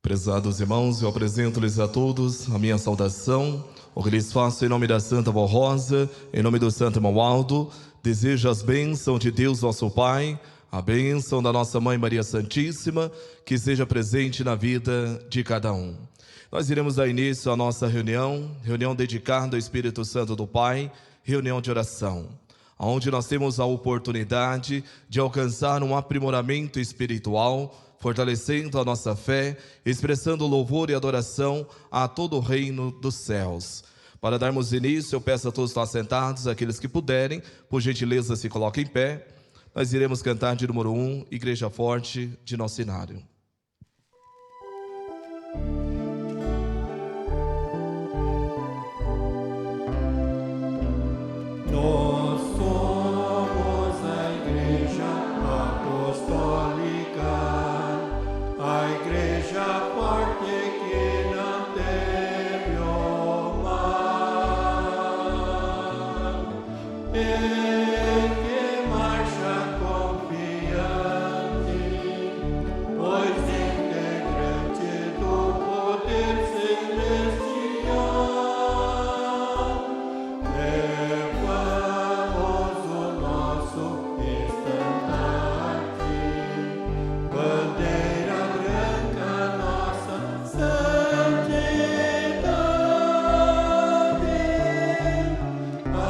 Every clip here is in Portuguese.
Prezados irmãos, eu apresento-lhes a todos a minha saudação, o que lhes faço em nome da Santa Vó Rosa, em nome do Santo Irmão Aldo. Desejo as bênçãos de Deus nosso Pai, a bênção da nossa Mãe Maria Santíssima, que seja presente na vida de cada um. Nós iremos dar início à nossa reunião dedicada ao Espírito Santo do Pai, reunião de oração, onde nós temos a oportunidade de alcançar um aprimoramento espiritual, fortalecendo a nossa fé, expressando louvor e adoração a todo o reino dos céus. Para darmos início, eu peço a todos que estão sentados, aqueles que puderem, por gentileza se coloquem em pé. Nós iremos cantar de número 1, Igreja Forte de Nosso Inário. Nós somos a Igreja Apostólica, a Igreja forte que não teme o mal, e que marcha confiante, pois integrante do poder celestial. Levamos o nosso estandarte, bandeira branca, nossa santidade. A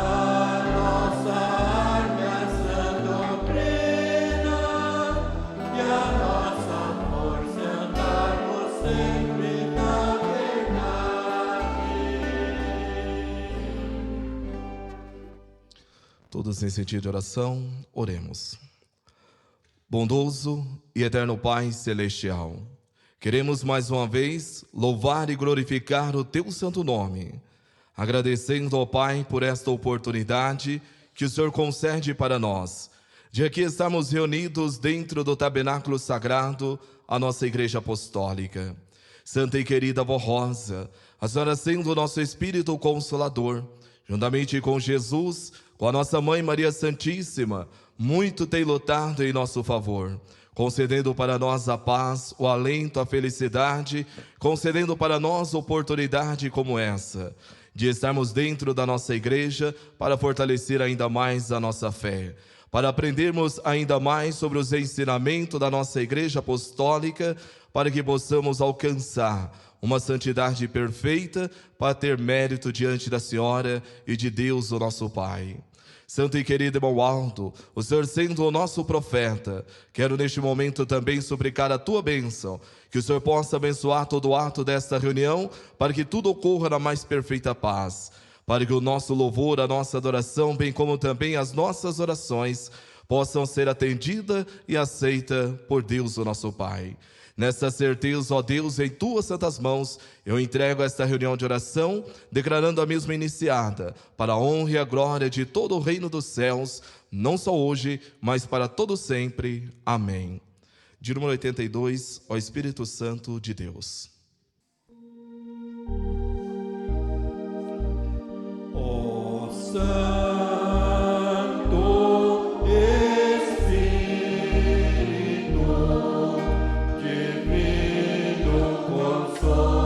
nossa arma é a sã doutrina, e a nossa força é andarmos sempre na verdade. Todos em sentido de oração, oremos. Bondoso e eterno Pai Celestial, queremos mais uma vez louvar e glorificar o Teu santo nome, agradecendo ao Pai por esta oportunidade que o Senhor concede para nós, de aqui estarmos reunidos dentro do tabernáculo sagrado, a nossa Igreja Apostólica. Santa e querida Vó Rosa, a Senhora sendo o nosso Espírito Consolador, juntamente com Jesus, com a nossa Mãe Maria Santíssima, muito tem lutado em nosso favor, concedendo para nós a paz, o alento, a felicidade, concedendo para nós oportunidade como essa, de estarmos dentro da nossa igreja para fortalecer ainda mais a nossa fé, para aprendermos ainda mais sobre os ensinamentos da nossa Igreja Apostólica, para que possamos alcançar uma santidade perfeita para ter mérito diante da Senhora e de Deus, o nosso Pai. Santo e querido irmão Aldo, o Senhor sendo o nosso profeta, quero neste momento também suplicar a Tua bênção, que o Senhor possa abençoar todo o ato desta reunião, para que tudo ocorra na mais perfeita paz, para que o nosso louvor, a nossa adoração, bem como também as nossas orações, possam ser atendidas e aceitas por Deus, o nosso Pai. Nessa certeza, ó Deus, em Tuas santas mãos, eu entrego esta reunião de oração, declarando a mesma iniciada, para a honra e a glória de todo o reino dos céus, não só hoje, mas para todo sempre. Amém. De número 82, ó Espírito Santo de Deus. Ó Santo Espírito, Divino Consolador,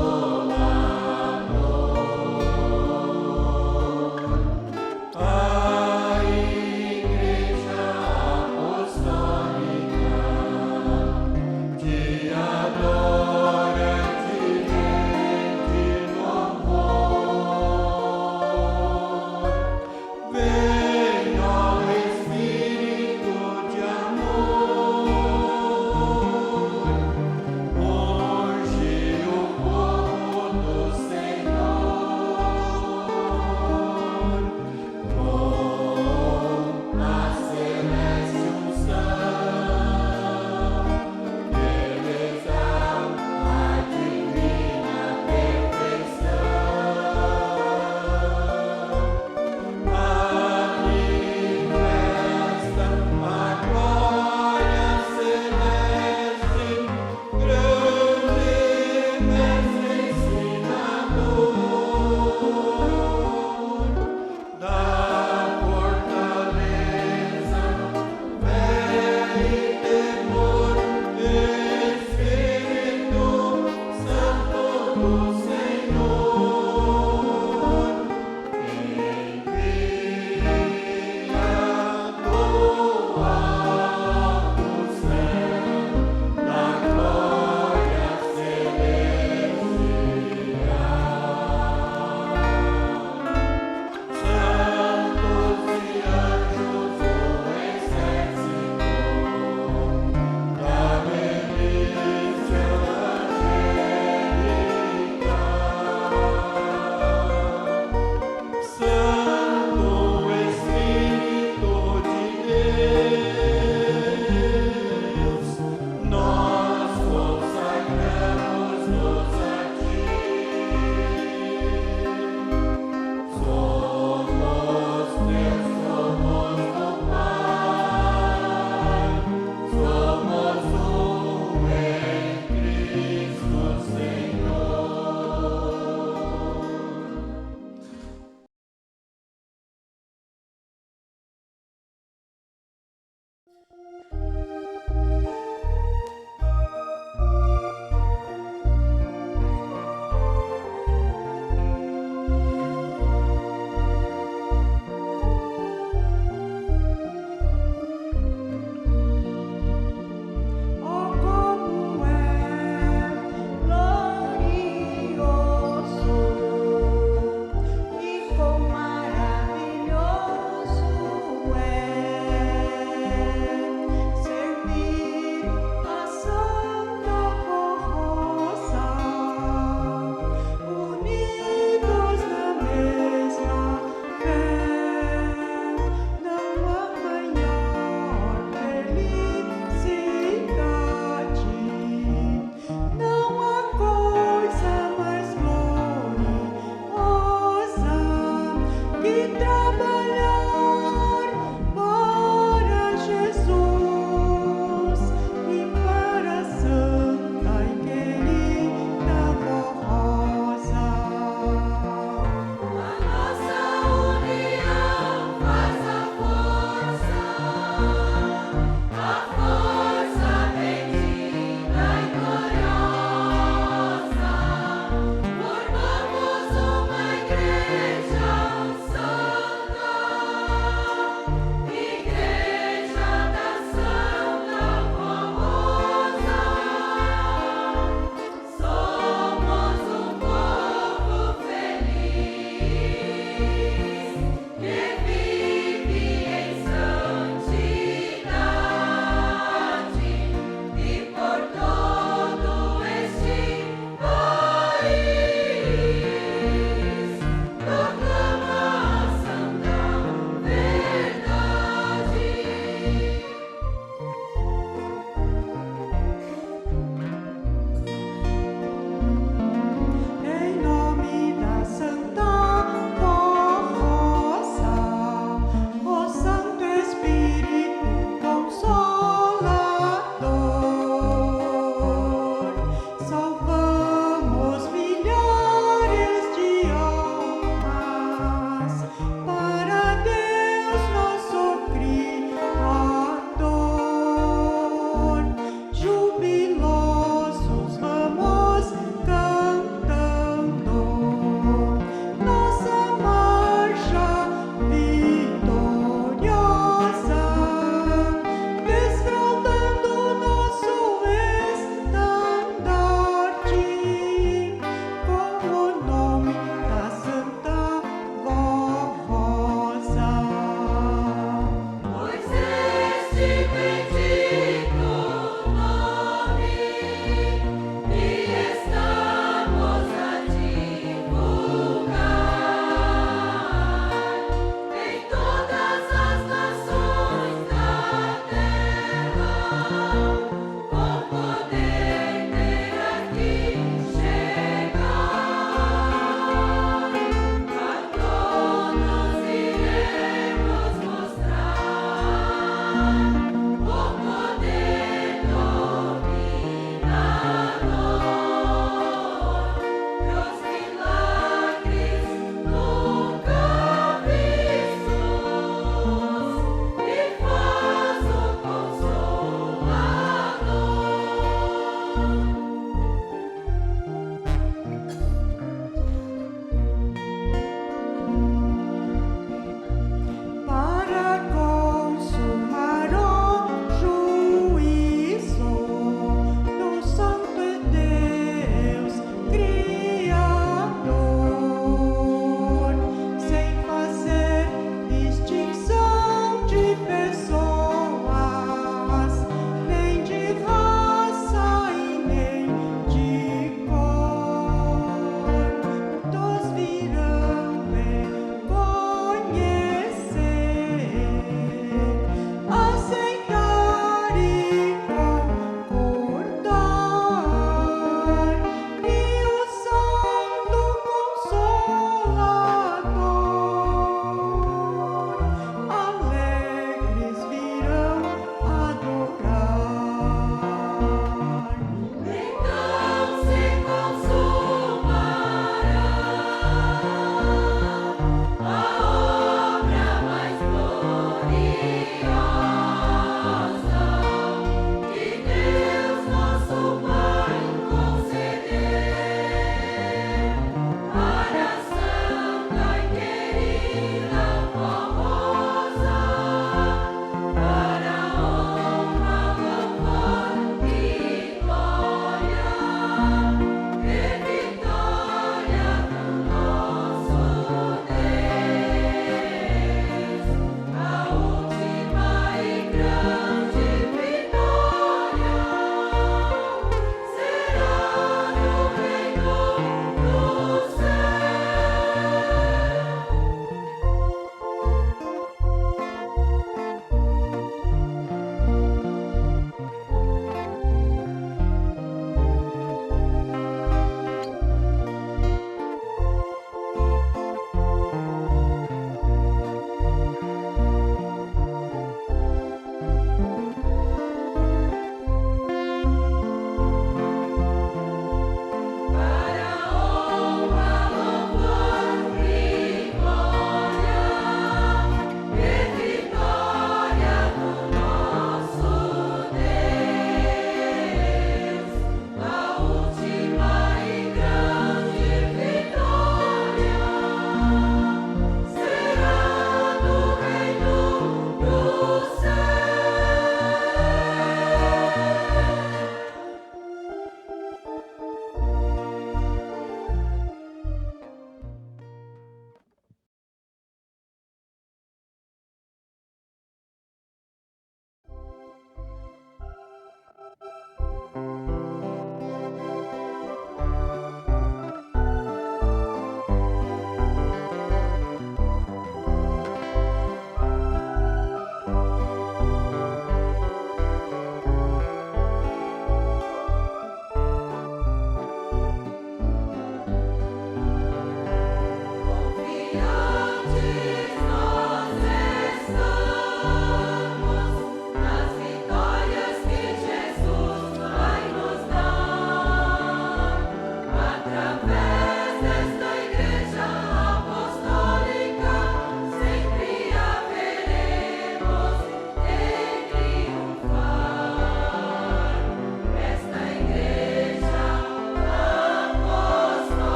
a Igreja Apostólica te adora, te rende louvor.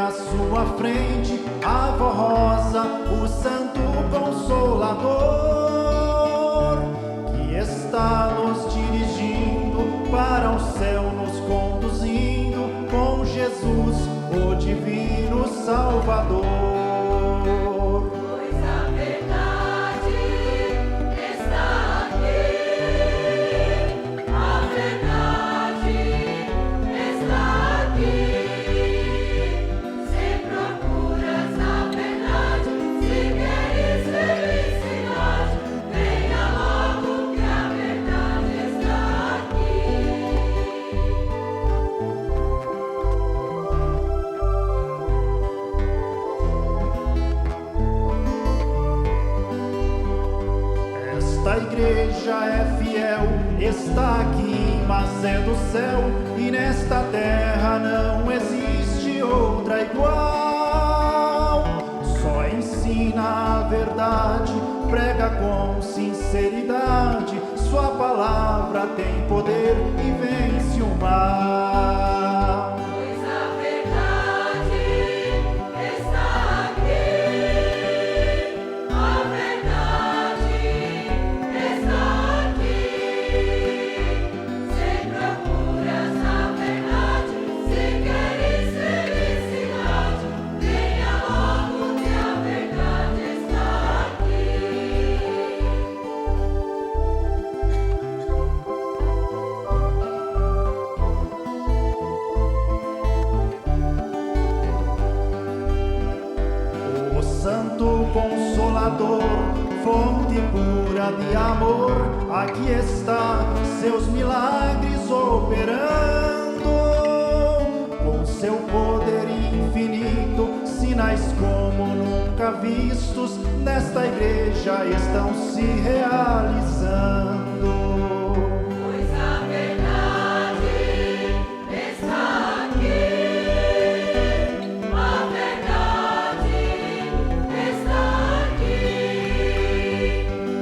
à sua frente a avó Rosa, o Santo Consolador, que está nos dirigindo para o céu, nos conduzindo com Jesus, o Divino Salvador. Pois a verdade está aqui, a verdade está aqui. Se procuras a verdade, se queres felicidade, venha logo que a verdade está aqui. Esta igreja é fiel, está aqui, mas é do céu, e nesta terra não existe outra igual. Só ensina a verdade, prega com sinceridade, sua palavra tem poder e vence o mal. Pois a verdade está aqui, a verdade está aqui. Se procuras a verdade, se queres felicidade, venha logo que a verdade está aqui. O Santo Consolador, fonte pura de amor, aqui está seus milagres operando. Com seu poder infinito, sinais como nunca vistos, nesta igreja estão se realizando. Pois a verdade está aqui, a verdade está aqui.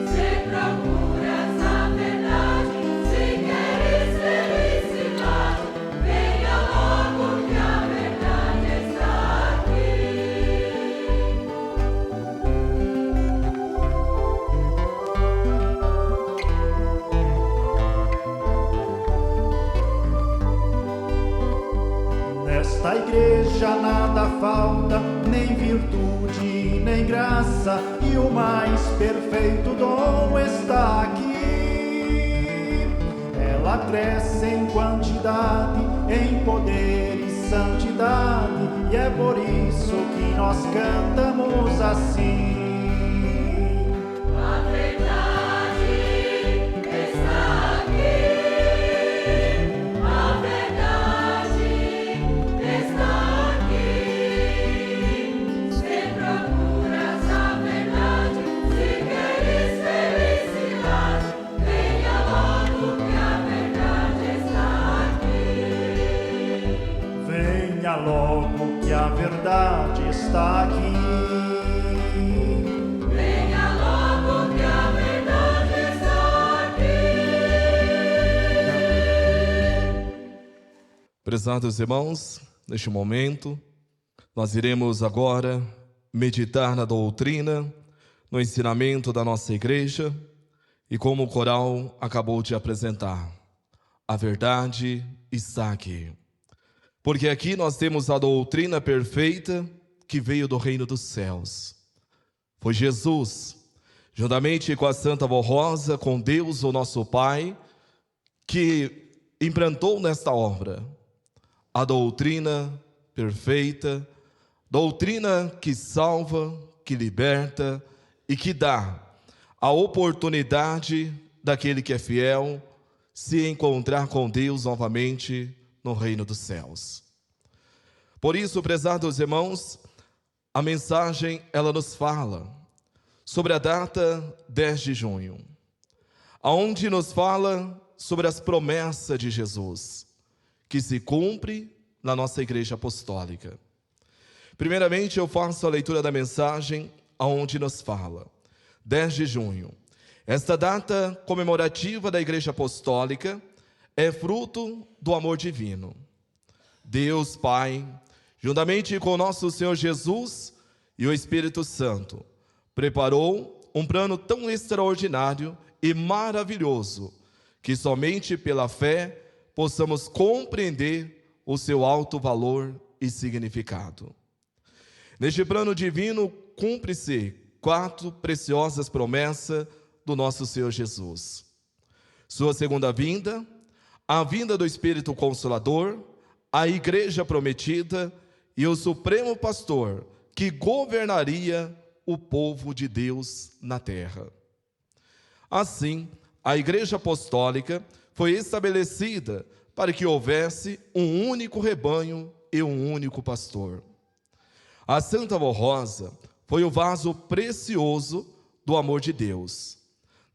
Se procuras a verdade, se queres felicidade, venha logo que a verdade está aqui. Nesta igreja nada falta, nem virtude, nem graça, e o mais perfeito dom está aqui. Ela cresce em quantidade, em poder e santidade, e é por isso que nós cantamos assim. A verdade está aqui, a verdade está aqui. Se procuras a verdade, se queres felicidade, venha logo que a verdade está aqui. Venha logo que a verdade está aqui. Venha logo que a verdade está aqui. Prezados irmãos, neste momento, nós iremos agora meditar na doutrina, no ensinamento da nossa igreja, e como o coral acabou de apresentar, a verdade está aqui. Porque aqui nós temos a doutrina perfeita que veio do reino dos céus. Foi Jesus, juntamente com a Santa Avó Rosa, com Deus, o nosso Pai, que implantou nesta obra a doutrina perfeita, doutrina que salva, que liberta e que dá a oportunidade daquele que é fiel se encontrar com Deus novamente no reino dos céus. Por isso, prezados irmãos, a mensagem ela nos fala sobre a data 10 de junho, aonde nos fala sobre as promessas de Jesus, que se cumpre na nossa igreja apostólica. Primeiramente, eu faço a leitura da mensagem, aonde nos fala 10 de junho. Esta data comemorativa da igreja apostólica é fruto do amor divino. Deus Pai, juntamente com nosso Senhor Jesus e o Espírito Santo, preparou um plano tão extraordinário e maravilhoso que somente pela fé possamos compreender o seu alto valor e significado. Neste plano divino, cumpre-se 4 preciosas promessas do nosso Senhor Jesus: sua segunda vinda, a vinda do Espírito Consolador, a Igreja prometida e o Supremo Pastor que governaria o povo de Deus na terra. Assim, a Igreja Apostólica foi estabelecida para que houvesse um único rebanho e um único pastor. A Santa Vó Rosa foi o vaso precioso do amor de Deus.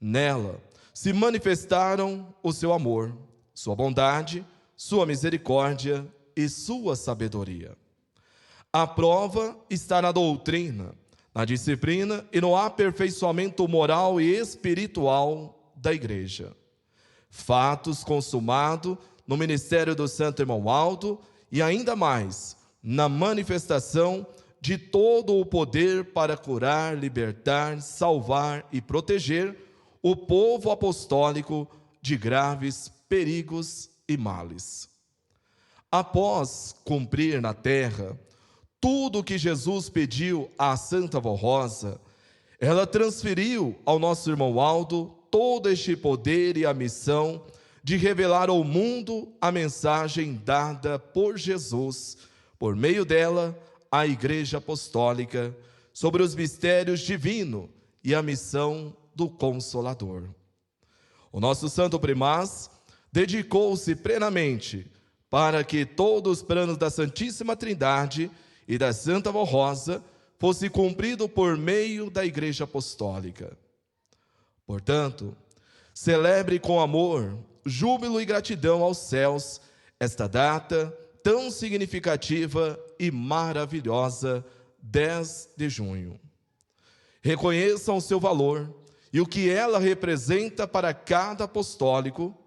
Nela se manifestaram o seu amor, sua bondade, sua misericórdia e sua sabedoria. A prova está na doutrina, na disciplina e no aperfeiçoamento moral e espiritual da Igreja. Fatos consumados no ministério do Santo Irmão Aldo e ainda mais na manifestação de todo o poder para curar, libertar, salvar e proteger o povo apostólico de graves perigos e males. Após cumprir na terra tudo o que Jesus pediu à Santa Vó Rosa, ela transferiu ao nosso irmão Aldo todo este poder e a missão de revelar ao mundo a mensagem dada por Jesus, por meio dela, à Igreja Apostólica, sobre os mistérios divinos e a missão do Consolador. O nosso Santo Primaz dedicou-se plenamente para que todos os planos da Santíssima Trindade e da Santa Vó Rosa fosse cumprido por meio da Igreja Apostólica. Portanto, celebre com amor, júbilo e gratidão aos céus esta data tão significativa e maravilhosa, 10 de junho. Reconheçam o seu valor e o que ela representa para cada apostólico,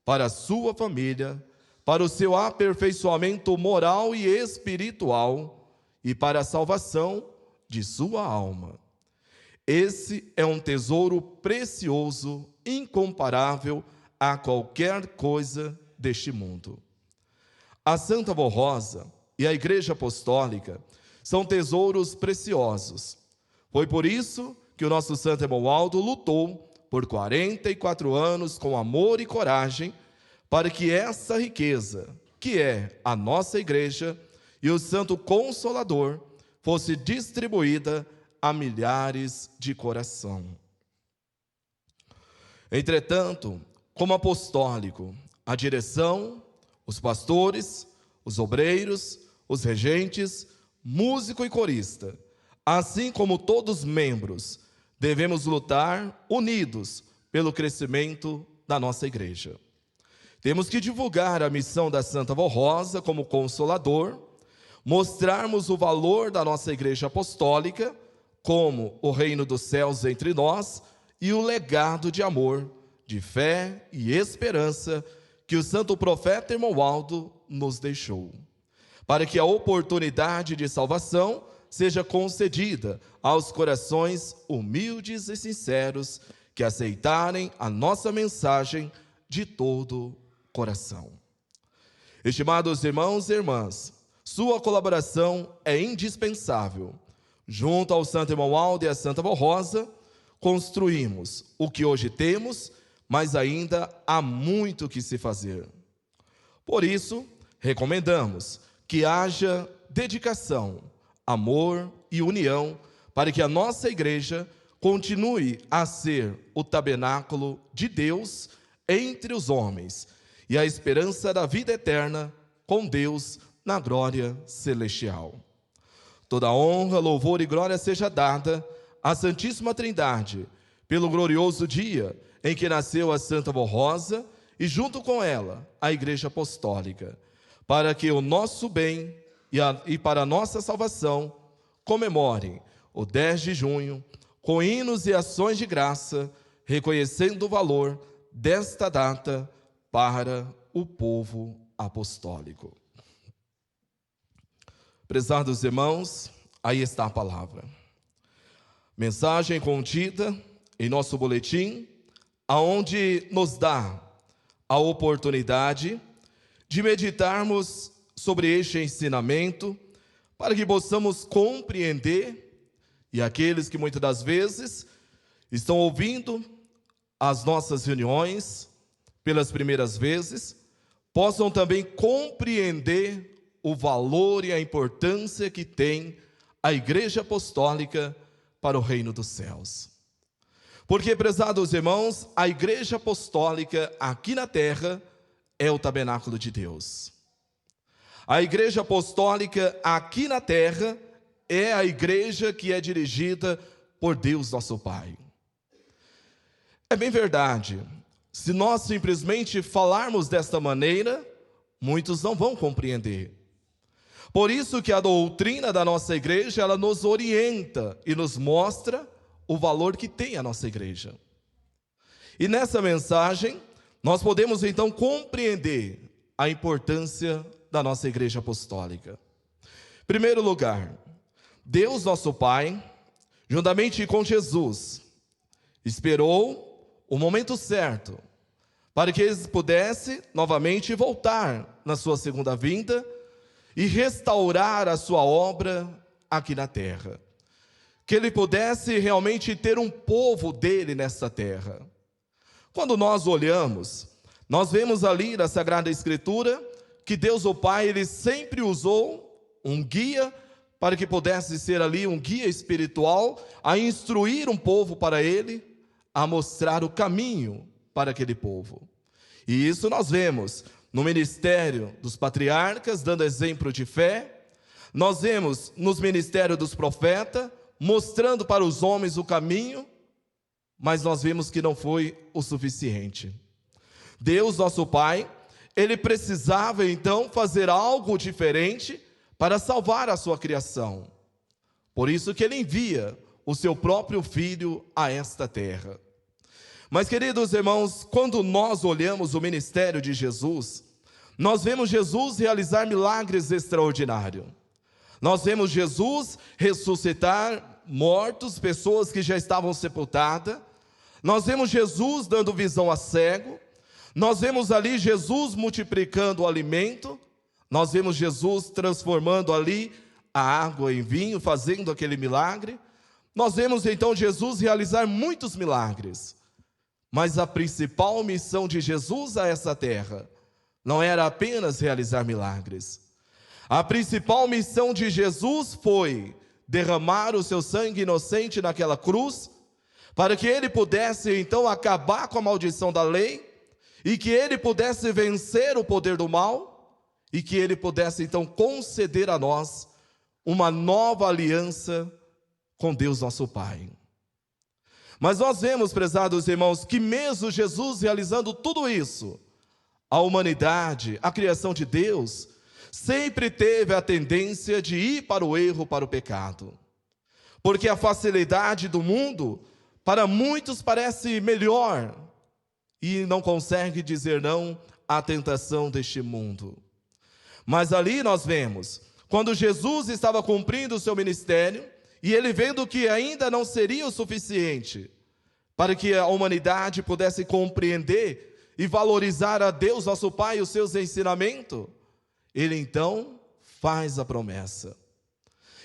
para a sua família, para o seu aperfeiçoamento moral e espiritual e para a salvação de sua alma. Esse é um tesouro precioso, incomparável a qualquer coisa deste mundo. A Santa Vó Rosa e a Igreja Apostólica são tesouros preciosos. Foi por isso que o nosso Santo Irmão Aldo lutou por 44 anos com amor e coragem para que essa riqueza, que é a nossa Igreja e o Santo Consolador, fosse distribuída a milhares de coração. Entretanto, como apostólico, a direção, os pastores, os obreiros, os regentes, músico e corista, assim como todos os membros, devemos lutar unidos pelo crescimento da nossa Igreja. Temos que divulgar a missão da Santa Vó Rosa como Consolador, mostrarmos o valor da nossa Igreja Apostólica como o reino dos céus entre nós e o legado de amor, de fé e esperança que o santo profeta Irmão Aldo nos deixou, para que a oportunidade de salvação seja concedida aos corações humildes e sinceros que aceitarem a nossa mensagem de todo coração. Estimados irmãos e irmãs, sua colaboração é indispensável. Junto ao Santo Irmão Aldo e à Santa Vó Rosa, construímos o que hoje temos, mas ainda há muito que se fazer. Por isso, recomendamos que haja dedicação, amor e união para que a nossa Igreja continue a ser o tabernáculo de Deus entre os homens e a esperança da vida eterna com Deus na glória celestial. Toda honra, louvor e glória seja dada à Santíssima Trindade pelo glorioso dia em que nasceu a Santa Vó Rosa e junto com ela a Igreja Apostólica, para que o nosso bem e para a nossa salvação comemorem o 10 de junho com hinos e ações de graça, reconhecendo o valor desta data para o povo apostólico. Prezados irmãos, aí está a palavra. Mensagem contida em nosso boletim, aonde nos dá a oportunidade de meditarmos sobre este ensinamento, para que possamos compreender, e aqueles que muitas das vezes estão ouvindo as nossas reuniões pelas primeiras vezes, possam também compreender o valor e a importância que tem a Igreja Apostólica para o reino dos céus. Porque, prezados irmãos, a Igreja Apostólica aqui na terra é o tabernáculo de Deus. A Igreja Apostólica aqui na terra é a igreja que é dirigida por Deus nosso Pai. É bem verdade, se nós simplesmente falarmos desta maneira, muitos não vão compreender. Por isso que a doutrina da nossa igreja, ela nos orienta e nos mostra o valor que tem a nossa igreja. E nessa mensagem, nós podemos então compreender a importância da nossa igreja apostólica. Em primeiro lugar, Deus nosso Pai, juntamente com Jesus, esperou o momento certo para que ele pudesse novamente voltar na sua segunda vinda e restaurar a sua obra aqui na terra. Que ele pudesse realmente ter um povo dele nessa terra. Quando nós olhamos, nós vemos ali na Sagrada Escritura que Deus o Pai, ele sempre usou um guia para que pudesse ser ali um guia espiritual, a instruir um povo para ele, a mostrar o caminho para aquele povo. E isso nós vemos no ministério dos patriarcas, dando exemplo de fé. Nós vemos nos ministérios dos profetas, mostrando para os homens o caminho, mas nós vemos que não foi o suficiente. Deus, nosso Pai, ele precisava então fazer algo diferente para salvar a sua criação. Por isso que ele envia o seu próprio Filho a esta terra. Mas, queridos irmãos, quando nós olhamos o ministério de Jesus, nós vemos Jesus realizar milagres extraordinários. Nós vemos Jesus ressuscitar mortos, pessoas que já estavam sepultadas. Nós vemos Jesus dando visão a cego. Nós vemos ali Jesus multiplicando o alimento. Nós vemos Jesus transformando ali a água em vinho, fazendo aquele milagre. Nós vemos então Jesus realizar muitos milagres. Mas a principal missão de Jesus a essa terra não era apenas realizar milagres. A principal missão de Jesus foi derramar o seu sangue inocente naquela cruz, para que ele pudesse então acabar com a maldição da lei, e que ele pudesse vencer o poder do mal, e que ele pudesse então conceder a nós uma nova aliança com Deus nosso Pai. Mas nós vemos, prezados irmãos, que mesmo Jesus realizando tudo isso, a humanidade, a criação de Deus, sempre teve a tendência de ir para o erro, para o pecado. Porque a facilidade do mundo, para muitos parece melhor, e não consegue dizer não à tentação deste mundo. Mas ali nós vemos, quando Jesus estava cumprindo o seu ministério, e ele vendo que ainda não seria o suficiente para que a humanidade pudesse compreender e valorizar a Deus, nosso Pai, e os seus ensinamentos, ele então faz a promessa.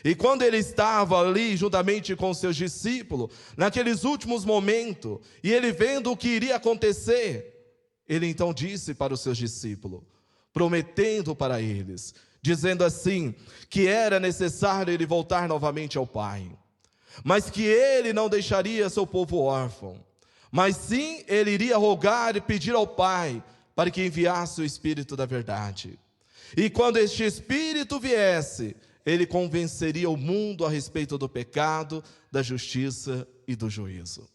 E quando ele estava ali juntamente com seus discípulos, naqueles últimos momentos, e ele vendo o que iria acontecer, ele então disse para os seus discípulos, prometendo para eles, dizendo assim, que era necessário ele voltar novamente ao Pai, mas que ele não deixaria seu povo órfão, mas sim ele iria rogar e pedir ao Pai, para que enviasse o Espírito da verdade. E quando este Espírito viesse, ele convenceria o mundo a respeito do pecado, da justiça e do juízo.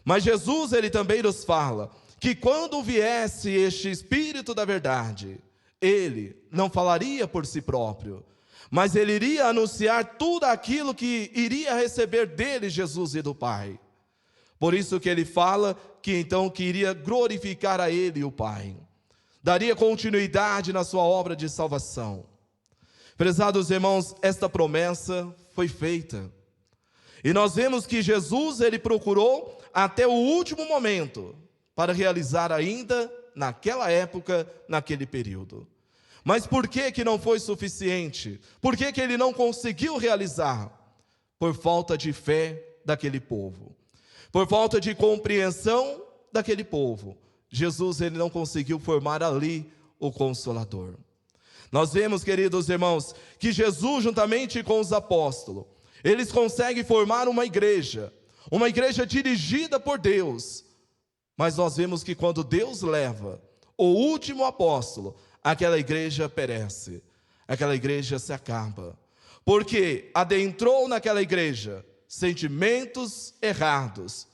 Mas Jesus, ele também nos fala, que quando viesse este Espírito da verdade, ele não falaria por si próprio, mas ele iria anunciar tudo aquilo que iria receber dele, Jesus, e do Pai. Por isso que ele fala que então que iria glorificar a ele, o Pai. Daria continuidade na sua obra de salvação. Prezados irmãos, esta promessa foi feita. E nós vemos que Jesus, ele procurou até o último momento para realizar ainda naquela época, naquele período. Mas por que não foi suficiente? Por que ele não conseguiu realizar? Por falta de fé daquele povo. Por falta de compreensão daquele povo. Jesus, ele não conseguiu formar ali o Consolador. Nós vemos, queridos irmãos, que Jesus, juntamente com os apóstolos, eles conseguem formar uma igreja dirigida por Deus. Mas nós vemos que quando Deus leva o último apóstolo, aquela igreja perece, aquela igreja se acaba. Porque adentrou naquela igreja sentimentos errados,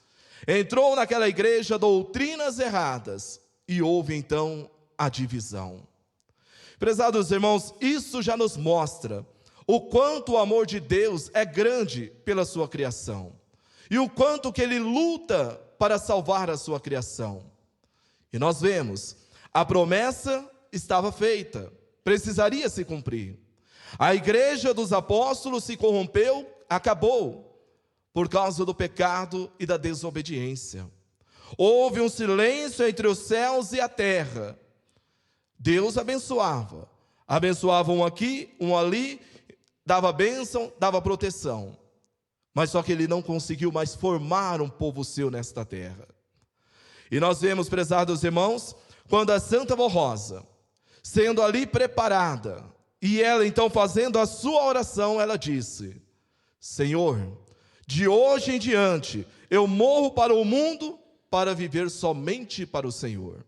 entrou naquela igreja doutrinas erradas, e houve então a divisão. Prezados irmãos, isso já nos mostra o quanto o amor de Deus é grande pela sua criação, e o quanto que Ele luta para salvar a sua criação. E nós vemos, a promessa estava feita, precisaria se cumprir. A igreja dos apóstolos se corrompeu, acabou, por causa do pecado e da desobediência. Houve um silêncio entre os céus e a terra. Deus abençoava um aqui, um ali, dava bênção, dava proteção. Mas só que Ele não conseguiu mais formar um povo seu nesta terra. E nós vemos, prezados irmãos, quando a Santa Vó Rosa, sendo ali preparada, e ela então fazendo a sua oração, ela disse: Senhor, de hoje em diante, eu morro para o mundo, para viver somente para o Senhor.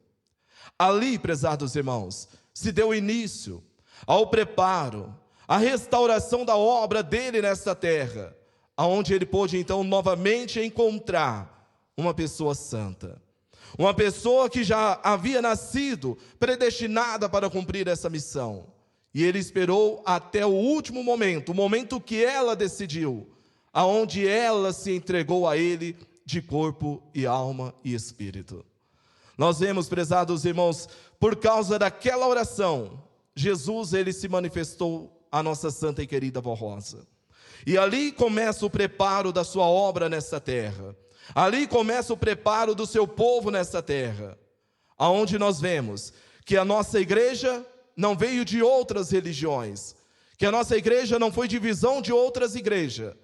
Ali, prezados irmãos, se deu início ao preparo, à restauração da obra dele nesta terra, aonde ele pôde então novamente encontrar uma pessoa santa, uma pessoa que já havia nascido predestinada para cumprir essa missão. E ele esperou até o último momento, o momento que ela decidiu, aonde ela se entregou a ele de corpo e alma e espírito. Nós vemos, prezados irmãos, por causa daquela oração, Jesus, ele se manifestou à nossa santa e querida Vó Rosa. E ali começa o preparo da sua obra nesta terra. Ali começa o preparo do seu povo nesta terra. Aonde nós vemos que a nossa igreja não veio de outras religiões, que a nossa igreja não foi divisão de outras igrejas.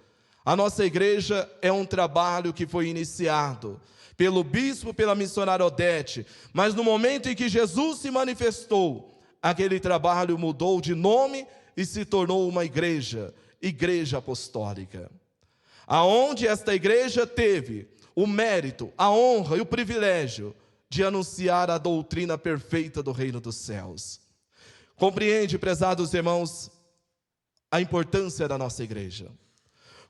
A nossa igreja é um trabalho que foi iniciado pelo bispo, pela missionária Odete, mas no momento em que Jesus se manifestou, aquele trabalho mudou de nome e se tornou uma igreja apostólica, aonde esta igreja teve o mérito, a honra e o privilégio de anunciar a doutrina perfeita do reino dos céus. Compreende, prezados irmãos, a importância da nossa igreja.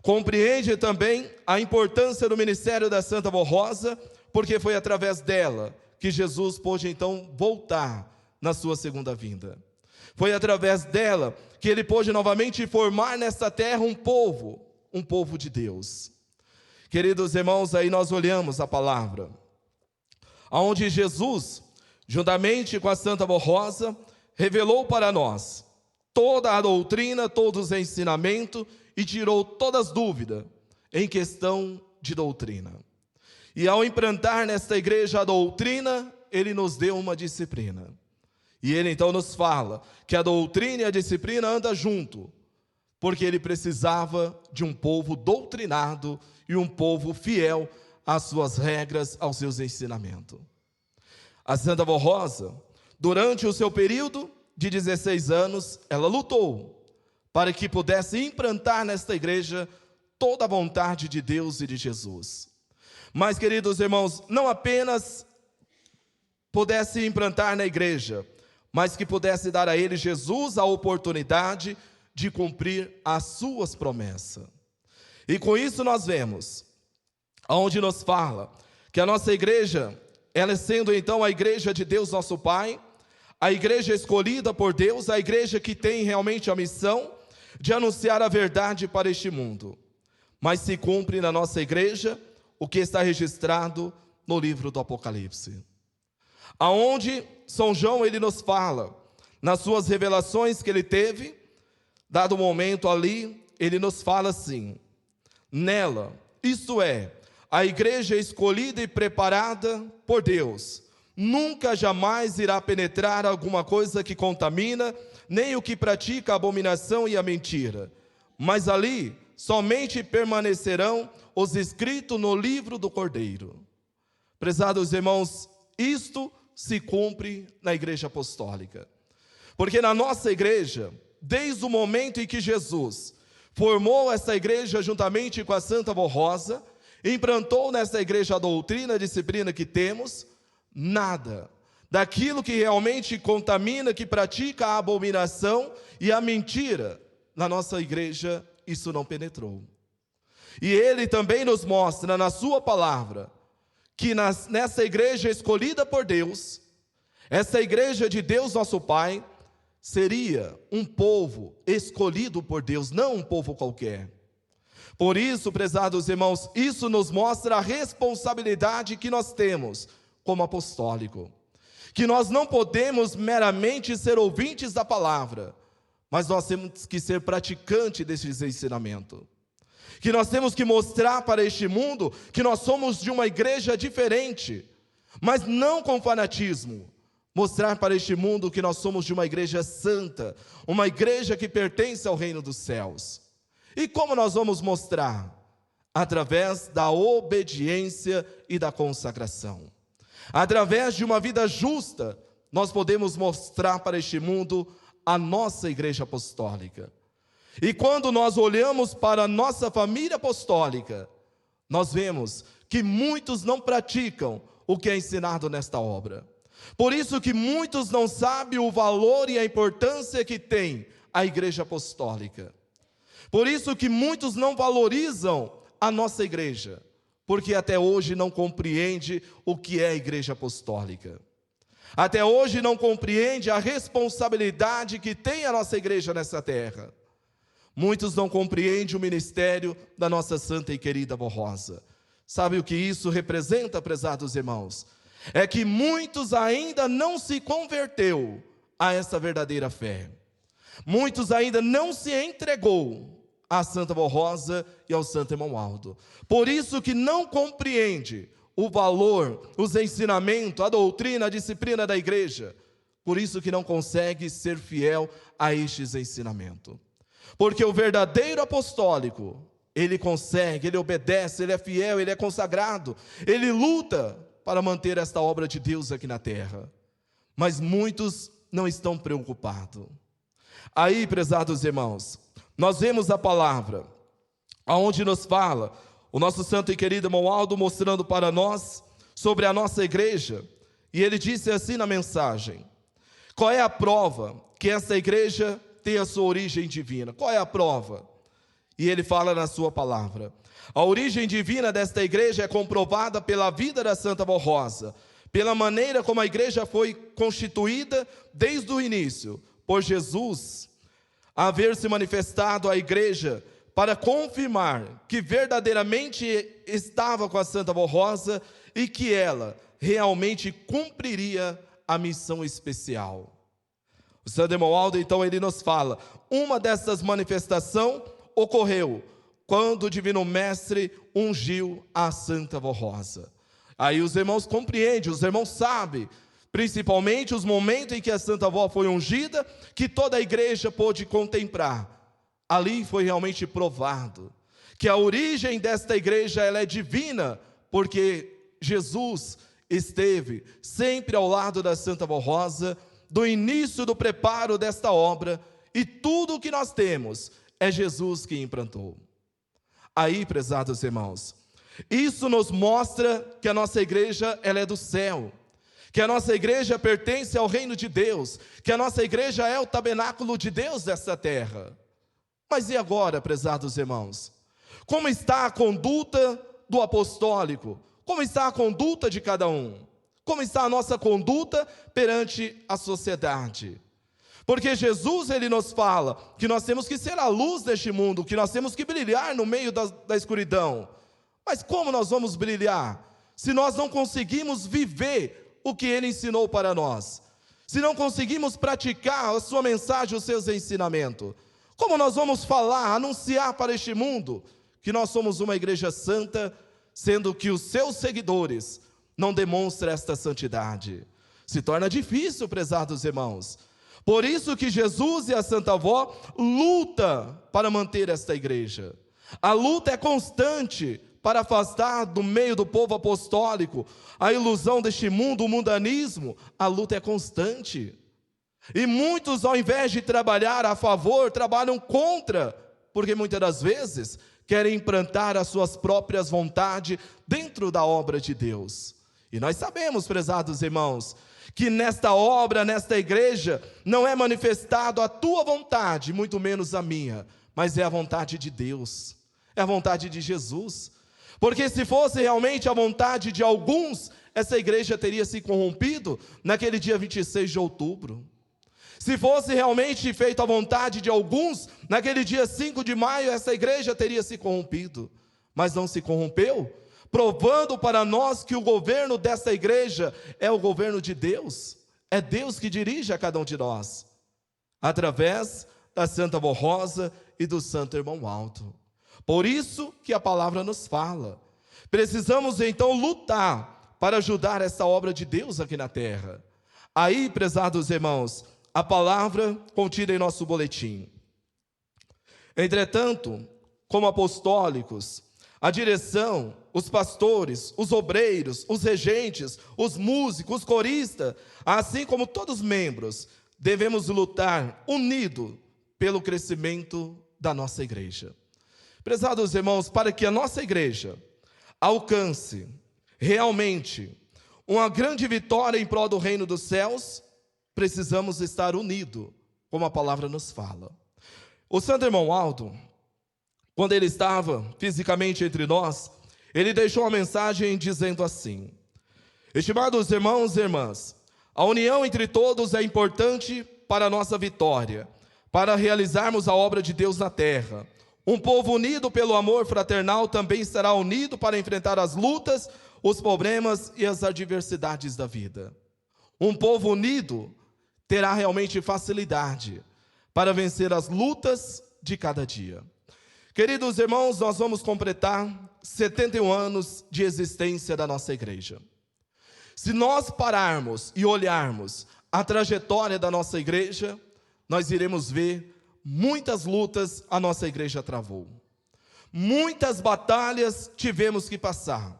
Compreende também a importância do ministério da Santa Vó Rosa, porque foi através dela que Jesus pôde então voltar na sua segunda vinda. Foi através dela que ele pôde novamente formar nesta terra um povo de Deus. Queridos irmãos, aí nós olhamos a palavra, onde Jesus, juntamente com a Santa Vó Rosa, revelou para nós toda a doutrina, todos os ensinamentos, e tirou todas as dúvidas em questão de doutrina. E ao implantar nesta igreja a doutrina, ele nos deu uma disciplina. E ele então nos fala que a doutrina e a disciplina andam junto, porque ele precisava de um povo doutrinado e um povo fiel às suas regras, aos seus ensinamentos. A Santa Vó Rosa, durante o seu período de 16 anos, ela lutou para que pudesse implantar nesta igreja toda a vontade de Deus e de Jesus. Mas, queridos irmãos, não apenas pudesse implantar na igreja, mas que pudesse dar a ele, Jesus, a oportunidade de cumprir as suas promessas. E com isso nós vemos, onde nos fala que a nossa igreja, ela sendo então a igreja de Deus nosso Pai, a igreja escolhida por Deus, a igreja que tem realmente a missão de anunciar a verdade para este mundo. Mas se cumpre na nossa igreja o que está registrado no livro do Apocalipse, aonde São João ele nos fala, nas suas revelações que ele teve, Dado o momento ali, ele nos fala assim: nela, isto é, a igreja escolhida e preparada por Deus, nunca jamais irá penetrar alguma coisa que contamina, nem o que pratica a abominação e a mentira. Mas ali somente permanecerão os escritos no livro do Cordeiro. Prezados irmãos, isto se cumpre na igreja apostólica. Porque na nossa igreja, desde o momento em que Jesus formou essa igreja juntamente com a Santa Vó Rosa, implantou nessa igreja a doutrina, a disciplina que temos, nada daquilo que realmente contamina, que pratica a abominação e a mentira, na nossa igreja isso não penetrou. E ele também nos mostra na sua palavra, que nessa igreja escolhida por Deus, essa igreja de Deus nosso Pai, seria um povo escolhido por Deus, não um povo qualquer. Por isso, prezados irmãos, isso nos mostra a responsabilidade que nós temos como apostólico. Que nós não podemos meramente ser ouvintes da palavra, mas nós temos que ser praticantes desses ensinamentos. Que nós temos que mostrar para este mundo que nós somos de uma igreja diferente, mas não com fanatismo. Mostrar para este mundo que nós somos de uma igreja santa, uma igreja que pertence ao reino dos céus. E como nós vamos mostrar? Através da obediência e da consagração. Através de uma vida justa, nós podemos mostrar para este mundo a nossa igreja apostólica. E quando nós olhamos para a nossa família apostólica, nós vemos que muitos não praticam o que é ensinado nesta obra. Por isso que muitos não sabem o valor e a importância que tem a igreja apostólica. Por isso que muitos não valorizam a nossa igreja, porque até hoje não compreende o que é a igreja apostólica. Até hoje não compreende a responsabilidade que tem a nossa igreja nessa terra. Muitos não compreendem o ministério da nossa santa e querida Vó Rosa. Sabe o que isso representa, prezados irmãos? É que muitos ainda não se converteu a essa verdadeira fé. Muitos ainda não se entregou à Santa Vó Rosa e ao Santo Irmão Aldo. Por isso que não compreende o valor, os ensinamentos, a doutrina, a disciplina da igreja. Por isso que não consegue ser fiel a estes ensinamentos. Porque o verdadeiro apostólico, ele consegue, ele obedece, ele é fiel, ele é consagrado, ele luta para manter esta obra de Deus aqui na terra. Mas muitos não estão preocupados. Aí, prezados irmãos, nós vemos a palavra, aonde nos fala, o nosso santo e querido irmão Aldo mostrando para nós, sobre a nossa igreja, e ele disse assim na mensagem: qual é a prova que essa igreja tem a sua origem divina? Qual é a prova? E ele fala na sua palavra: a origem divina desta igreja é comprovada pela vida da Santa Vó Rosa, pela maneira como a igreja foi constituída desde o início, por Jesus haver se manifestado à igreja para confirmar que verdadeiramente estava com a Santa Vó Rosa e que ela realmente cumpriria a missão especial. O Santo Irmão Aldo, então, ele nos fala: uma dessas manifestações ocorreu quando o Divino Mestre ungiu a Santa Vó Rosa. Aí os irmãos compreendem, os irmãos sabem, principalmente os momentos em que a Santa Vó foi ungida, que toda a igreja pôde contemplar. Ali foi realmente provado que a origem desta igreja ela é divina, porque Jesus esteve sempre ao lado da Santa Vó Rosa, do início do preparo desta obra, e tudo o que nós temos é Jesus que implantou. Aí, prezados irmãos, isso nos mostra que a nossa igreja ela é do céu, que a nossa igreja pertence ao reino de Deus, que a nossa igreja é o tabernáculo de Deus desta terra. Mas e agora, prezados irmãos? Como está a conduta do apostólico? Como está a conduta de cada um? Como está a nossa conduta perante a sociedade? Porque Jesus, ele nos fala que nós temos que ser a luz deste mundo, que nós temos que brilhar no meio da escuridão. Mas como nós vamos brilhar se nós não conseguimos viver o que ele ensinou para nós? Se não conseguimos praticar a sua mensagem, os seus ensinamentos? Como nós vamos falar, anunciar para este mundo que nós somos uma igreja santa, sendo que os seus seguidores não demonstram esta santidade? Se torna difícil, prezados irmãos. Por isso que Jesus e a Santa Avó lutam para manter esta igreja. A luta é constante para afastar do meio do povo apostólico a ilusão deste mundo, o mundanismo. A luta é constante. E muitos, ao invés de trabalhar a favor, trabalham contra, porque muitas das vezes querem implantar as suas próprias vontades dentro da obra de Deus. E nós sabemos, prezados irmãos, que nesta obra, nesta igreja, não é manifestado a tua vontade, muito menos a minha, mas é a vontade de Deus, é a vontade de Jesus. Porque se fosse realmente a vontade de alguns, essa igreja teria se corrompido naquele dia 26 de outubro. Se fosse realmente feita a vontade de alguns, naquele dia 5 de maio, essa igreja teria se corrompido. Mas não se corrompeu, provando para nós que o governo dessa igreja é o governo de Deus. É Deus que dirige a cada um de nós, através da Santa Avó Rosa e do Santo Irmão Aldo. Por isso que a palavra nos fala. Precisamos então lutar para ajudar essa obra de Deus aqui na terra. Aí, prezados irmãos, a palavra contida em nosso boletim. Entretanto, como apostólicos, a direção, os pastores, os obreiros, os regentes, os músicos, os coristas, assim como todos os membros, devemos lutar unidos pelo crescimento da nossa igreja. Prezados irmãos, para que a nossa igreja alcance realmente uma grande vitória em prol do reino dos céus, precisamos estar unidos, como a palavra nos fala. O Santo Irmão Aldo, quando ele estava fisicamente entre nós, ele deixou uma mensagem dizendo assim: estimados irmãos e irmãs, a união entre todos é importante para a nossa vitória, para realizarmos a obra de Deus na terra. Um povo unido pelo amor fraternal também estará unido para enfrentar as lutas, os problemas e as adversidades da vida. Um povo unido terá realmente facilidade para vencer as lutas de cada dia. Queridos irmãos, nós vamos completar 71 anos de existência da nossa igreja. Se nós pararmos e olharmos a trajetória da nossa igreja, nós iremos ver muitas lutas a nossa igreja travou. Muitas batalhas tivemos que passar.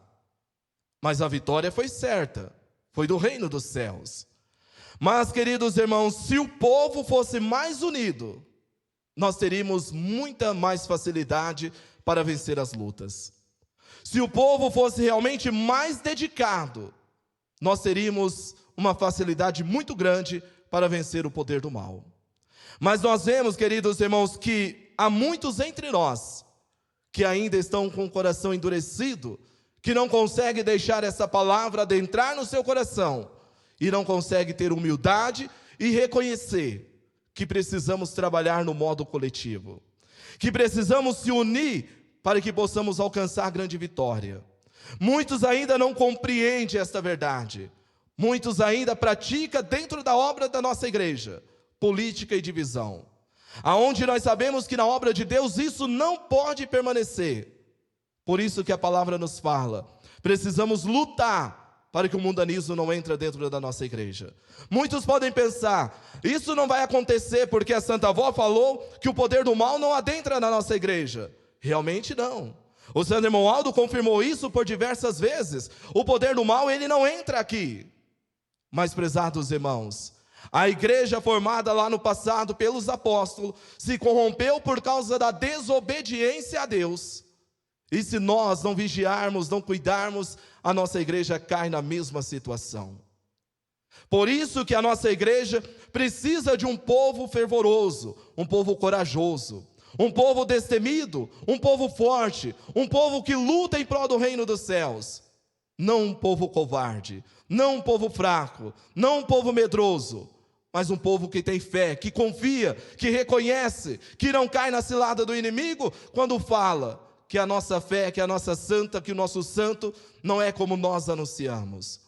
Mas a vitória foi certa, foi do reino dos céus. Mas, queridos irmãos, se o povo fosse mais unido, nós teríamos muita mais facilidade para vencer as lutas. Se o povo fosse realmente mais dedicado, nós teríamos uma facilidade muito grande para vencer o poder do mal. Mas nós vemos, queridos irmãos, que há muitos entre nós que ainda estão com o coração endurecido, que não conseguem deixar essa palavra adentrar no seu coração e não conseguem ter humildade e reconhecer que precisamos trabalhar no modo coletivo, que precisamos se unir para que possamos alcançar grande vitória. Muitos ainda não compreendem esta verdade. Muitos ainda praticam dentro da obra da nossa igreja política e divisão, aonde nós sabemos que na obra de Deus isso não pode permanecer. Por isso que a palavra nos fala, precisamos lutar para que o mundanismo não entre dentro da nossa igreja. Muitos podem pensar, isso não vai acontecer porque a Santa Avó falou que o poder do mal não adentra na nossa igreja. Realmente não. O Santo Irmão Aldo confirmou isso por diversas vezes. O poder do mal, ele não entra aqui. Mas, prezados irmãos, a igreja formada lá no passado pelos apóstolos se corrompeu por causa da desobediência a Deus. E se nós não vigiarmos, não cuidarmos, a nossa igreja cai na mesma situação. Por isso que a nossa igreja precisa de um povo fervoroso, um povo corajoso, um povo destemido, um povo forte, um povo que luta em prol do reino dos céus. Não um povo covarde, não um povo fraco, não um povo medroso, mas um povo que tem fé, que confia, que reconhece, que não cai na cilada do inimigo quando fala que a nossa fé, que a nossa santa, que o nosso santo não é como nós anunciamos.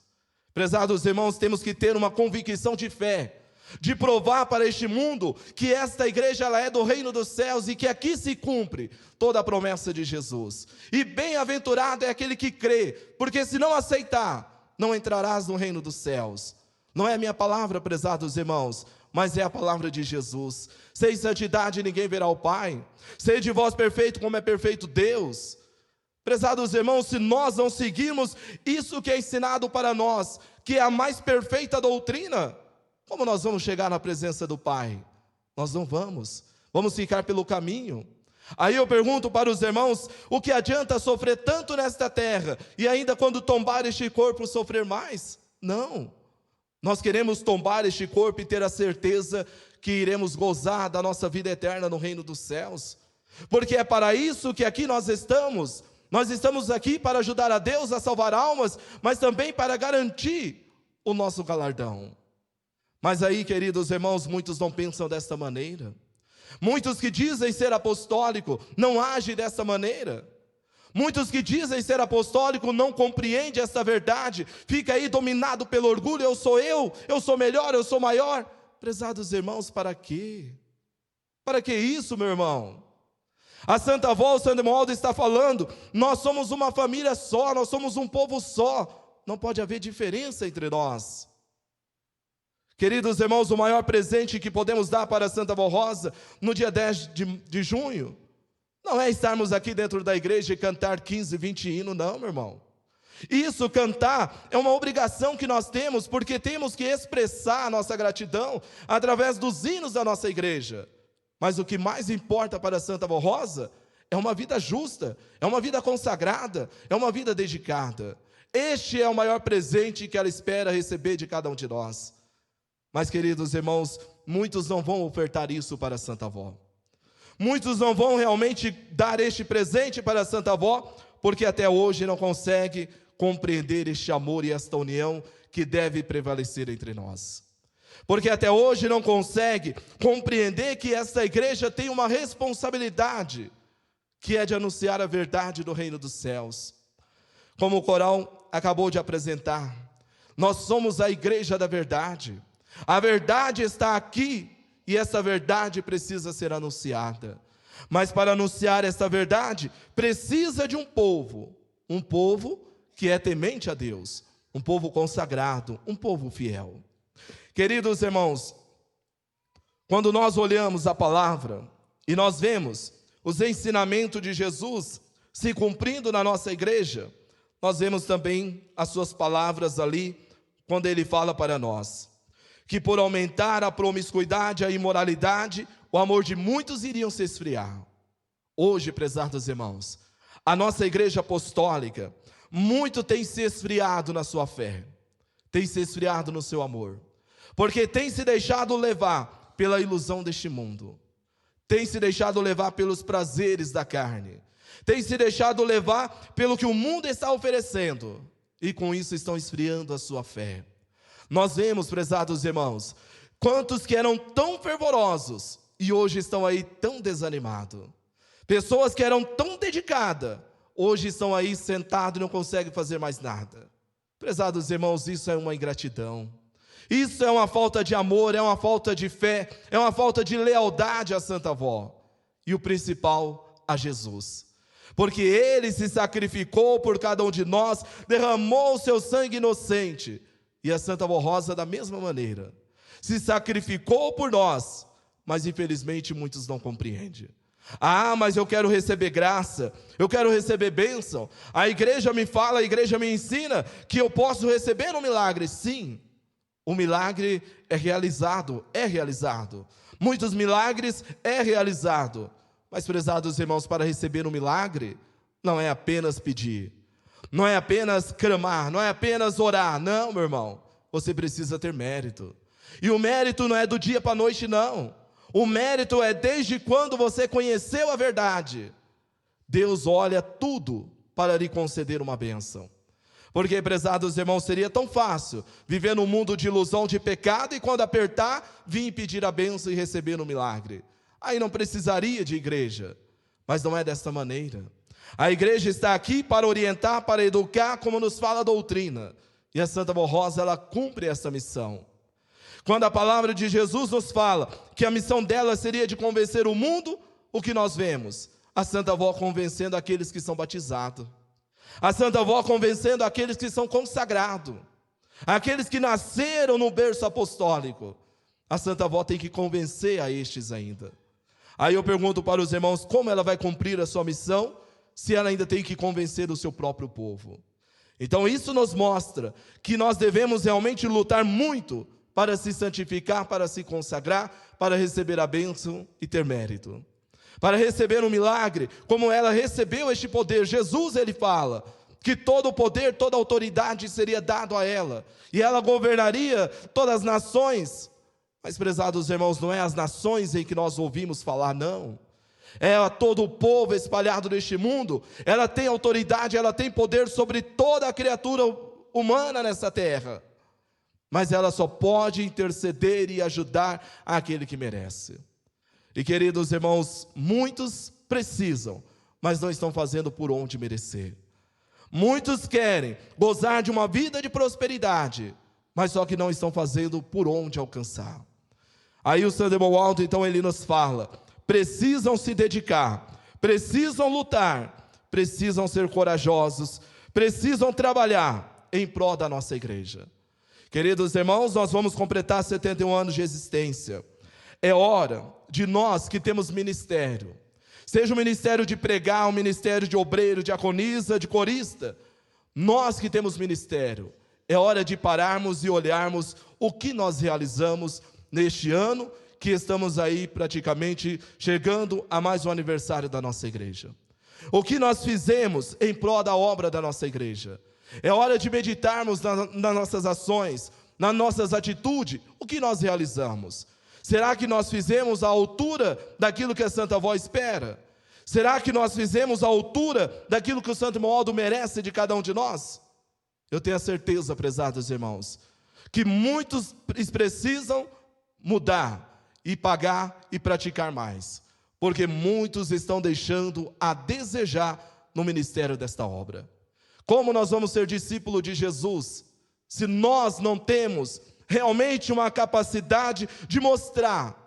Prezados irmãos, temos que ter uma convicção de fé. de provar para este mundo que esta igreja ela é do reino dos céus e que aqui se cumpre toda a promessa de Jesus. E bem-aventurado é aquele que crê, porque se não aceitar, não entrarás no reino dos céus. Não é a minha palavra, prezados irmãos, mas é a palavra de Jesus. Sem santidade ninguém verá o Pai. Sede vós perfeito como é perfeito Deus. Prezados irmãos, se nós não seguirmos isso que é ensinado para nós, que é a mais perfeita doutrina, como nós vamos chegar na presença do Pai? Nós não vamos ficar pelo caminho. Aí eu pergunto para os irmãos, o que adianta sofrer tanto nesta terra, e ainda quando tombar este corpo sofrer mais? Não, nós queremos tombar este corpo e ter a certeza que iremos gozar da nossa vida eterna no reino dos céus, porque é para isso que aqui nós estamos aqui para ajudar a Deus a salvar almas, mas também para garantir o nosso galardão. Mas aí, queridos irmãos, muitos não pensam desta maneira. Muitos que dizem ser apostólico não agem desta maneira. Muitos que dizem ser apostólico não compreendem esta verdade. Fica aí dominado pelo orgulho, eu sou melhor, eu sou maior. Prezados irmãos, para quê? Para que isso, meu irmão? A Santa Avó, o São Demoaldo está falando, nós somos uma família só, nós somos um povo só. Não pode haver diferença entre nós. Queridos irmãos, o maior presente que podemos dar para a Santa Avó Rosa no dia 10 de junho, não é estarmos aqui dentro da igreja e cantar 15, 20 hinos, não, meu irmão. Isso, cantar, é uma obrigação que nós temos, porque temos que expressar a nossa gratidão através dos hinos da nossa igreja. Mas o que mais importa para a Santa Avó Rosa é uma vida justa, é uma vida consagrada, é uma vida dedicada. Este é o maior presente que ela espera receber de cada um de nós. Mas, queridos irmãos, muitos não vão ofertar isso para a Santa Avó. Muitos não vão realmente dar este presente para a Santa Avó, porque até hoje não consegue compreender este amor e esta união que deve prevalecer entre nós. Porque até hoje não consegue compreender que esta igreja tem uma responsabilidade, que é de anunciar a verdade do reino dos céus. Como o coral acabou de apresentar, nós somos a igreja da verdade. A verdade está aqui e essa verdade precisa ser anunciada. Mas para anunciar essa verdade, precisa de um povo que é temente a Deus, um povo consagrado, um povo fiel. Queridos irmãos, quando nós olhamos a palavra e nós vemos os ensinamentos de Jesus se cumprindo na nossa igreja, nós vemos também as suas palavras ali, quando ele fala para nós, que por aumentar a promiscuidade, a imoralidade, o amor de muitos iriam se esfriar. Hoje, prezados irmãos, a nossa igreja apostólica, muito tem se esfriado na sua fé, tem se esfriado no seu amor, porque tem se deixado levar pela ilusão deste mundo, tem se deixado levar pelos prazeres da carne, tem se deixado levar pelo que o mundo está oferecendo, e com isso estão esfriando a sua fé. Nós vemos, prezados irmãos, quantos que eram tão fervorosos e hoje estão aí tão desanimados. Pessoas que eram tão dedicadas, hoje estão aí sentados e não conseguem fazer mais nada. Prezados irmãos, isso é uma ingratidão. Isso é uma falta de amor, é uma falta de fé, é uma falta de lealdade à Santa Avó. E o principal, a Jesus. Porque Ele se sacrificou por cada um de nós, derramou o seu sangue inocente. E a Santa Avó Rosa da mesma maneira, se sacrificou por nós, mas infelizmente muitos não compreendem. Ah, mas eu quero receber graça, eu quero receber bênção, a igreja me fala, a igreja me ensina que eu posso receber um milagre. Sim, o milagre é realizado, muitos milagres é realizado, mas prezados irmãos, para receber um milagre, não é apenas pedir, não é apenas clamar, não é apenas orar, não, meu irmão, você precisa ter mérito, e o mérito não é do dia para a noite, não, o mérito é desde quando você conheceu a verdade. Deus olha tudo para lhe conceder uma bênção, porque, prezados irmãos, seria tão fácil viver num mundo de ilusão, de pecado, e quando apertar, vir pedir a bênção e receber um milagre, aí não precisaria de igreja, mas não é desta maneira. A igreja está aqui para orientar, para educar, como nos fala a doutrina. E a Santa Avó Rosa, ela cumpre essa missão. Quando a palavra de Jesus nos fala que a missão dela seria de convencer o mundo, o que nós vemos? A Santa Avó convencendo aqueles que são batizados. A Santa Avó convencendo aqueles que são consagrados. Aqueles que nasceram no berço apostólico. A Santa Avó tem que convencer a estes ainda. Aí eu pergunto para os irmãos, como ela vai cumprir a sua missão, se ela ainda tem que convencer o seu próprio povo? Então isso nos mostra que nós devemos realmente lutar muito para se santificar, para se consagrar, para receber a bênção e ter mérito. Para receber um milagre, como ela recebeu este poder. Jesus, ele fala que todo o poder, toda a autoridade seria dado a ela, e ela governaria todas as nações. Mas, prezados irmãos, não é as nações em que nós ouvimos falar, não. É a todo o povo espalhado neste mundo. Ela tem autoridade, ela tem poder sobre toda a criatura humana nessa terra. Mas ela só pode interceder e ajudar aquele que merece. E, queridos irmãos, muitos precisam, mas não estão fazendo por onde merecer. Muitos querem gozar de uma vida de prosperidade, mas só que não estão fazendo por onde alcançar. Aí o Santo Romualdo, então, ele nos fala, precisam se dedicar, precisam lutar, precisam ser corajosos, precisam trabalhar em prol da nossa igreja. Queridos irmãos, nós vamos completar 71 anos de existência. É hora de nós que temos ministério, seja o ministério de pregar, o ministério de obreiro, diaconisa, de corista, nós que temos ministério, é hora de pararmos e olharmos o que nós realizamos neste ano, que estamos aí praticamente chegando a mais um aniversário da nossa igreja. O que nós fizemos em prol da obra da nossa igreja. É hora de meditarmos nas nossas ações, nas nossas atitudes, o que nós realizamos. Será que nós fizemos à altura daquilo que a Santa Avó espera? Será que nós fizemos à altura daquilo que o Santo Romualdo merece de cada um de nós? Eu tenho a certeza, prezados irmãos, que muitos precisam mudar e pagar e praticar mais, porque muitos estão deixando a desejar no ministério desta obra. Como nós vamos ser discípulos de Jesus, se nós não temos realmente uma capacidade de mostrar?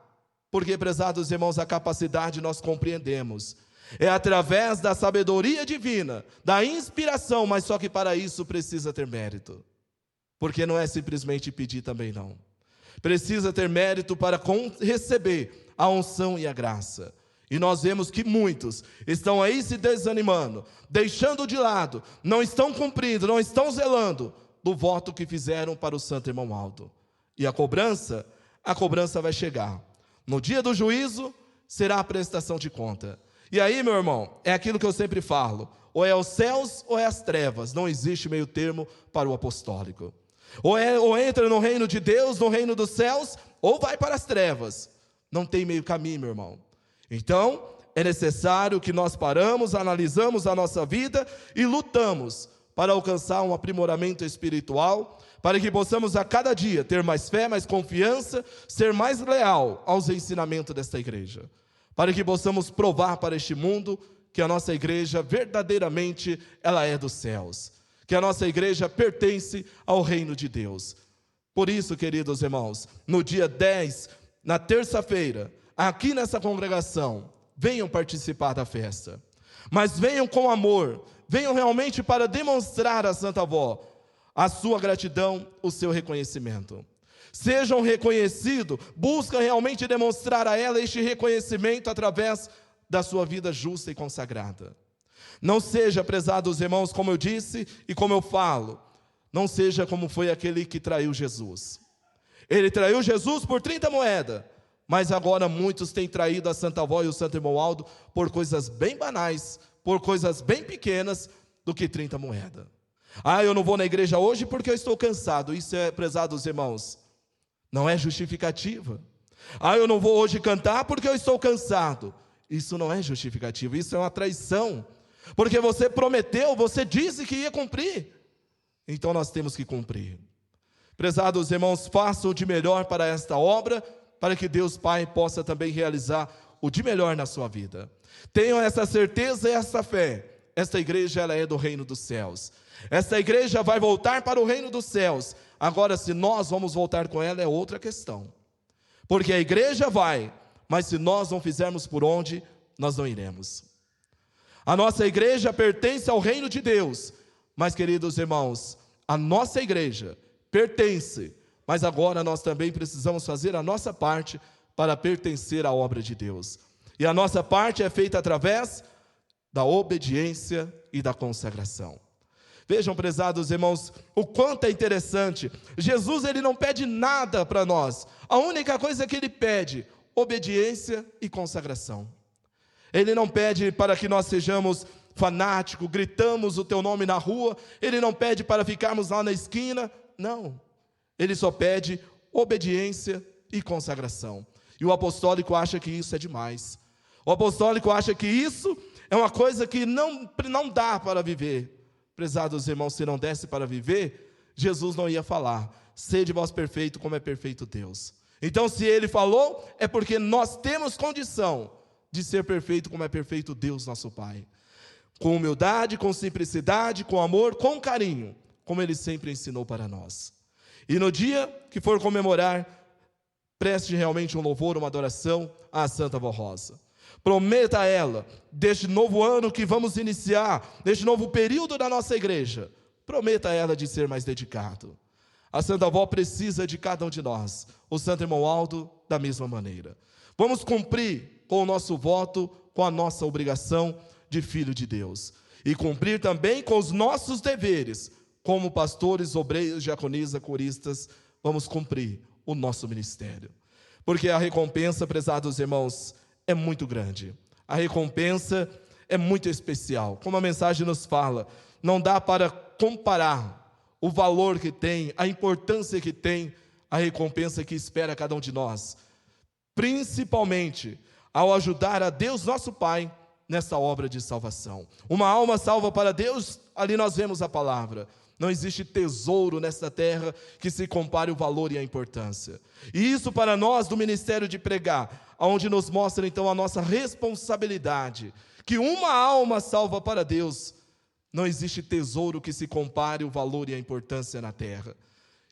Porque, prezados irmãos, a capacidade nós compreendemos, é através da sabedoria divina, da inspiração, mas só que para isso precisa ter mérito, porque não é simplesmente pedir também não. Precisa ter mérito para receber a unção e a graça. E nós vemos que muitos estão aí se desanimando, deixando de lado, não estão cumprindo, não estão zelando do voto que fizeram para o Santo Romualdo. E a cobrança vai chegar. No dia do juízo, será a prestação de conta. E aí, meu irmão, é aquilo que eu sempre falo, ou é os céus ou é as trevas, não existe meio termo para o apostólico. Ou entra no reino de Deus, no reino dos céus, ou vai para as trevas. Não tem meio caminho, meu irmão. Então, é necessário que nós paramos, analisamos a nossa vida e lutamos para alcançar um aprimoramento espiritual, para que possamos a cada dia ter mais fé, mais confiança, ser mais leal aos ensinamentos desta igreja, para que possamos provar para este mundo que a nossa igreja verdadeiramente ela é dos céus, que a nossa igreja pertence ao reino de Deus. Por isso, queridos irmãos, no dia 10, na terça-feira, aqui nessa congregação, venham participar da festa, mas venham com amor, venham realmente para demonstrar à Santa Avó a sua gratidão, o seu reconhecimento. Sejam reconhecidos, buscam realmente demonstrar a ela este reconhecimento através da sua vida justa e consagrada. Não seja, prezados irmãos, como eu disse e como eu falo, não seja como foi aquele que traiu Jesus. Ele traiu Jesus por 30 moedas, mas agora muitos têm traído a Santa Avó e o Santo Romualdo por coisas bem banais, por coisas bem pequenas do que 30 moedas. Eu não vou na igreja hoje porque eu estou cansado. Isso é, prezados irmãos, não é justificativa. Eu não vou hoje cantar porque eu estou cansado. Isso não é justificativa, isso é uma traição. Porque você prometeu, você disse que ia cumprir. Então nós temos que cumprir. Prezados irmãos, façam o de melhor para esta obra, para que Deus Pai possa também realizar o de melhor na sua vida. Tenham essa certeza e essa fé esta igreja ela é do reino dos céus. Esta igreja vai voltar para o reino dos céus. Agora, se nós vamos voltar com ela é outra questão. Porque a igreja vai, mas se nós não fizermos por onde, nós não iremos. A nossa igreja pertence ao reino de Deus. Mas, queridos irmãos, a nossa igreja pertence, mas agora nós também precisamos fazer a nossa parte para pertencer à obra de Deus. E a nossa parte é feita através da obediência e da consagração. Vejam, prezados irmãos, o quanto é interessante. Jesus, ele não pede nada para nós. A única coisa que ele pede, obediência e consagração. Ele não pede para que nós sejamos fanáticos, gritamos o teu nome na rua. Ele não pede para ficarmos lá na esquina. Não. Ele só pede obediência e consagração. E o apostólico acha que isso é demais. O apostólico acha que isso é uma coisa que não dá para viver. Prezados irmãos, se não desse para viver, Jesus não ia falar: sede vós perfeito como é perfeito Deus. Então, se ele falou, é porque nós temos condição de ser perfeito como é perfeito Deus, nosso Pai. Com humildade, com simplicidade, com amor, com carinho, como ele sempre ensinou para nós. E no dia que for comemorar, preste realmente um louvor, uma adoração à Santa Vó Rosa. Prometa a ela, deste novo ano que vamos iniciar, deste novo período da nossa igreja, prometa a ela de ser mais dedicado. A Santa Vó precisa de cada um de nós, o Santo Irmão Aldo da mesma maneira. Vamos cumprir com o nosso voto, com a nossa obrigação de filho de Deus. E cumprir também com os nossos deveres, como pastores, obreiros, diaconisas, coristas, vamos cumprir o nosso ministério. Porque a recompensa, prezados irmãos, é muito grande. A recompensa é muito especial. Como a mensagem nos fala, não dá para comparar o valor que tem, a importância que tem, a recompensa que espera cada um de nós. Principalmente ao ajudar a Deus nosso Pai nessa obra de salvação. Uma alma salva para Deus, ali nós vemos a palavra. Não existe tesouro nesta terra que se compare o valor e a importância. E isso para nós do ministério de pregar, onde nos mostra então a nossa responsabilidade, que uma alma salva para Deus, não existe tesouro que se compare o valor e a importância na terra.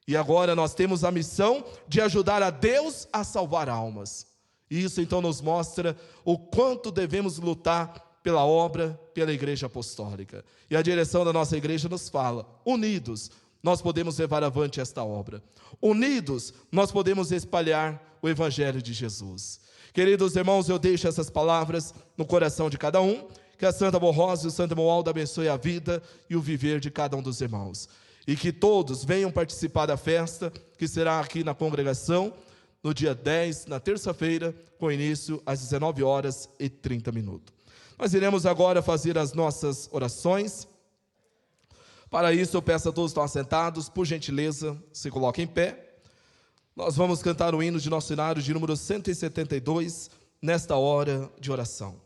E agora nós temos a missão de ajudar a Deus a salvar almas. E isso então nos mostra o quanto devemos lutar pela obra, pela igreja apostólica. E a direção da nossa igreja nos fala: unidos, nós podemos levar avante esta obra. Unidos, nós podemos espalhar o Evangelho de Jesus. Queridos irmãos, eu deixo essas palavras no coração de cada um. Que a Santa Vó Rosa e o Santo Irmão Aldo abençoe a vida e o viver de cada um dos irmãos. E que todos venham participar da festa, que será aqui na congregação, no dia 10, na terça-feira, com início às 19h30. Nós iremos agora fazer as nossas orações. Para isso eu peço a todos que estão assentados, por gentileza, se coloquem em pé. Nós vamos cantar o hino de nosso cenário de número 172, nesta hora de oração.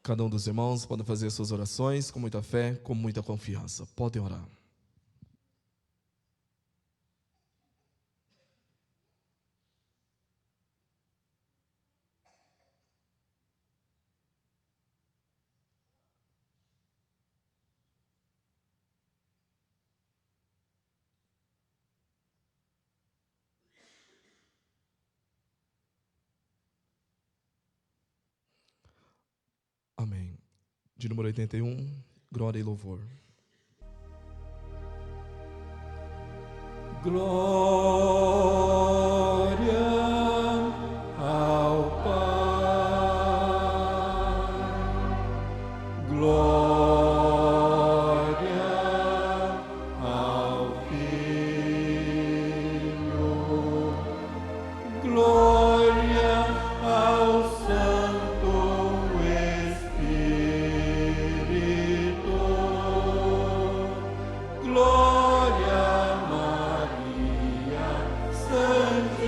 Cada um dos irmãos pode fazer suas orações com muita fé, com muita confiança. Podem orar. de número 81, glória e louvor. Glória ao Pai, glória ao Filho, glória ao Santo Espírito, glória a Maria Santíssima,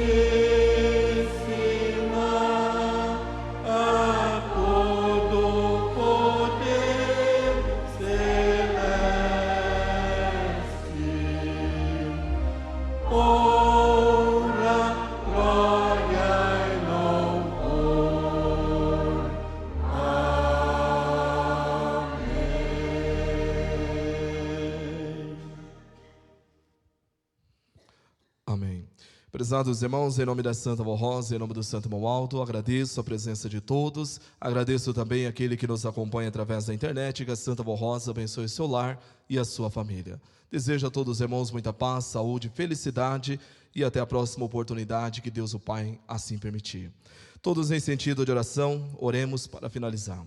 a todo poder celeste, honra, glória e louvor. Amém. Amém. Prezados irmãos, em nome da Santa Vó Rosa, em nome do Santo Romualdo, agradeço a presença de todos, agradeço também aquele que nos acompanha através da internet, que a Santa Vó Rosa abençoe o seu lar e a sua família. Desejo a todos os irmãos muita paz, saúde, felicidade e até a próxima oportunidade que Deus o Pai assim permitir. Todos em sentido de oração, oremos para finalizar.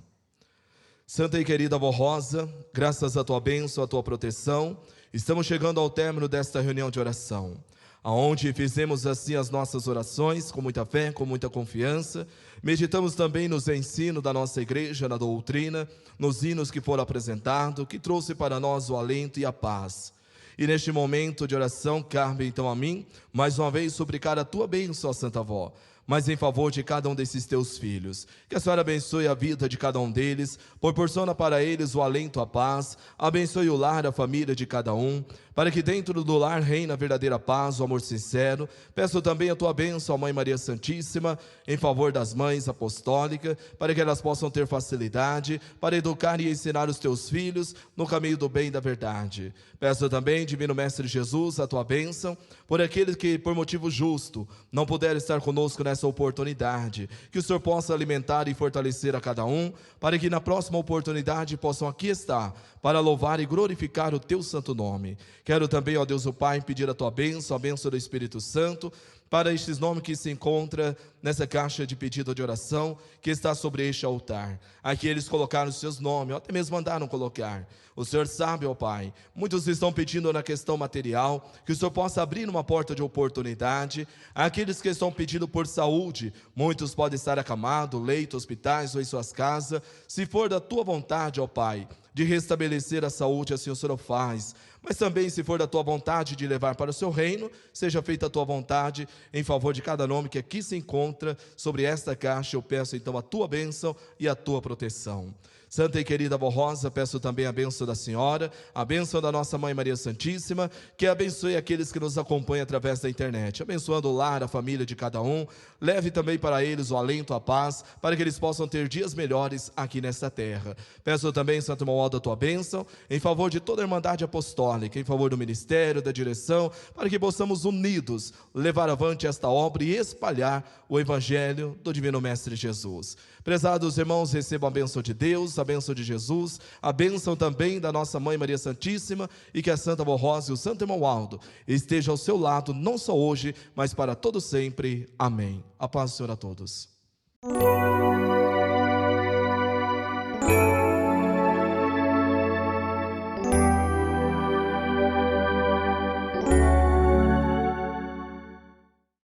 Santa e querida Vó Rosa, graças à tua bênção, à tua proteção, estamos chegando ao término desta reunião de oração, aonde fizemos assim as nossas orações com muita fé, com muita confiança. Meditamos também nos ensinos da nossa igreja, na doutrina, nos hinos que foram apresentados, que trouxe para nós o alento e a paz. E neste momento de oração, cabe então a mim, mais uma vez, suplicar a tua bênção, ó Santa Vó, mas em favor de cada um desses teus filhos. Que a Senhora abençoe a vida de cada um deles, proporciona para eles o alento, a paz, abençoe o lar, a família de cada um, para que dentro do lar reine a verdadeira paz, o amor sincero. Peço também a tua bênção, a Mãe Maria Santíssima, em favor das mães apostólicas, para que elas possam ter facilidade para educar e ensinar os teus filhos no caminho do bem e da verdade. Peço também, Divino Mestre Jesus, a tua bênção, por aqueles que, por motivo justo, não puderam estar conosco nessa oportunidade, que o Senhor possa alimentar e fortalecer a cada um, para que na próxima oportunidade possam aqui estar, para louvar e glorificar o teu santo nome. Quero também, ó Deus o Pai, pedir a tua bênção, a bênção do Espírito Santo, para estes nomes que se encontram nessa caixa de pedido de oração, que está sobre este altar. Aqui eles colocaram os seus nomes, ou até mesmo mandaram colocar. O Senhor sabe, ó Pai, muitos estão pedindo na questão material, que o Senhor possa abrir uma porta de oportunidade. Aqueles que estão pedindo por saúde, muitos podem estar acamados, leitos, hospitais ou em suas casas. Se for da tua vontade, ó Pai, de restabelecer a saúde, assim o Senhor faz. Mas também, se for da tua vontade de levar para o seu reino, seja feita a tua vontade em favor de cada nome que aqui se encontra sobre esta caixa. Eu peço então a tua bênção e a tua proteção. Santa e querida Vó Rosa, peço também a bênção da Senhora, a bênção da nossa Mãe Maria Santíssima, que abençoe aqueles que nos acompanham através da internet, abençoando o lar, a família de cada um. Leve também para eles o alento, a paz, para que eles possam ter dias melhores aqui nesta terra. Peço também, Santo Romualdo, a tua bênção, em favor de toda a Irmandade Apostólica, em favor do ministério, da direção, para que possamos unidos levar avante esta obra e espalhar o Evangelho do Divino Mestre Jesus. Prezados irmãos, recebam a bênção de Deus, a bênção de Jesus, a bênção também da nossa Mãe Maria Santíssima, e que a Santa Vó Rosa e o Santo Romualdo estejam ao seu lado, não só hoje, mas para todo sempre. Amém. A paz do Senhor a todos.